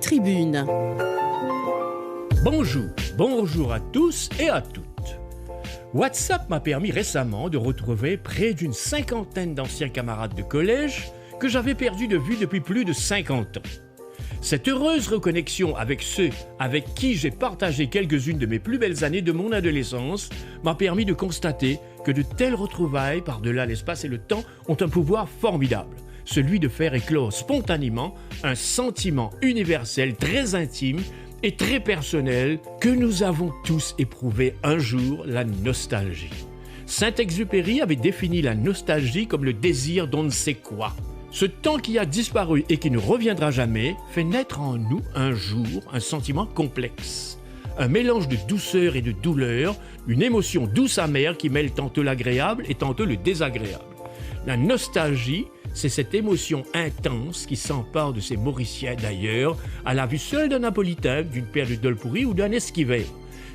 tribune. Bonjour à tous et à toutes. WhatsApp m'a permis récemment de retrouver près d'une cinquantaine d'anciens camarades de collège que j'avais perdus de vue depuis plus de 50 ans. Cette heureuse reconnexion avec ceux avec qui j'ai partagé quelques-unes de mes plus belles années de mon adolescence m'a permis de constater que de telles retrouvailles par-delà l'espace et le temps ont un pouvoir formidable, celui de faire éclore spontanément un sentiment universel très intime et très personnel que nous avons tous éprouvé un jour, la nostalgie. Saint-Exupéry avait défini la nostalgie comme le désir d'on ne sait quoi. Ce temps qui a disparu et qui ne reviendra jamais fait naître en nous un jour un sentiment complexe. Un mélange de douceur et de douleur, une émotion douce-amère qui mêle tantôt l'agréable et tantôt le désagréable. La nostalgie, c'est cette émotion intense qui s'empare de ces Mauriciens d'ailleurs, à la vue seule d'un Napolitain, d'une paire de Dolpuri ou d'un Esquivel.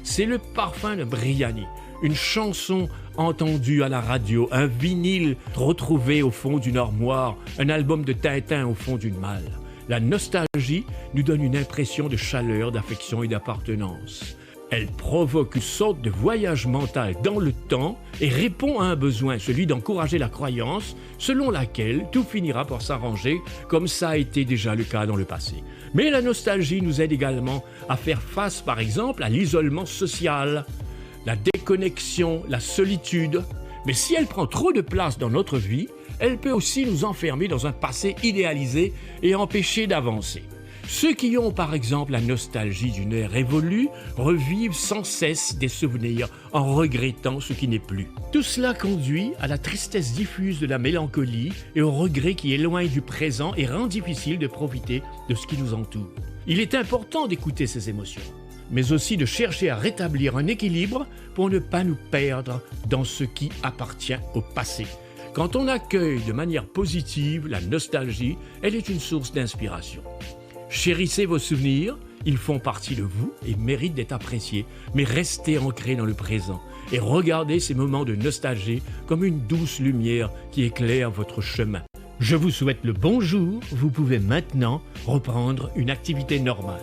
C'est le parfum de Briani, une chanson entendue à la radio, un vinyle retrouvé au fond d'une armoire, un album de Tintin au fond d'une malle. La nostalgie nous donne une impression de chaleur, d'affection et d'appartenance. Elle provoque une sorte de voyage mental dans le temps et répond à un besoin, celui d'encourager la croyance selon laquelle tout finira par s'arranger comme ça a été déjà le cas dans le passé. Mais la nostalgie nous aide également à faire face par exemple à l'isolement social, la déconnexion, la solitude. Mais si elle prend trop de place dans notre vie, elle peut aussi nous enfermer dans un passé idéalisé et empêcher d'avancer. Ceux qui ont par exemple la nostalgie d'une ère évolue revivent sans cesse des souvenirs en regrettant ce qui n'est plus. Tout cela conduit à la tristesse diffuse de la mélancolie et au regret qui éloigne du présent et rend difficile de profiter de ce qui nous entoure. Il est important d'écouter ces émotions, mais aussi de chercher à rétablir un équilibre pour ne pas nous perdre dans ce qui appartient au passé. Quand on accueille de manière positive la nostalgie, elle est une source d'inspiration. Chérissez vos souvenirs, ils font partie de vous et méritent d'être appréciés, mais restez ancrés dans le présent et regardez ces moments de nostalgie comme une douce lumière qui éclaire votre chemin. Je vous souhaite le bonjour, vous pouvez maintenant reprendre une activité normale.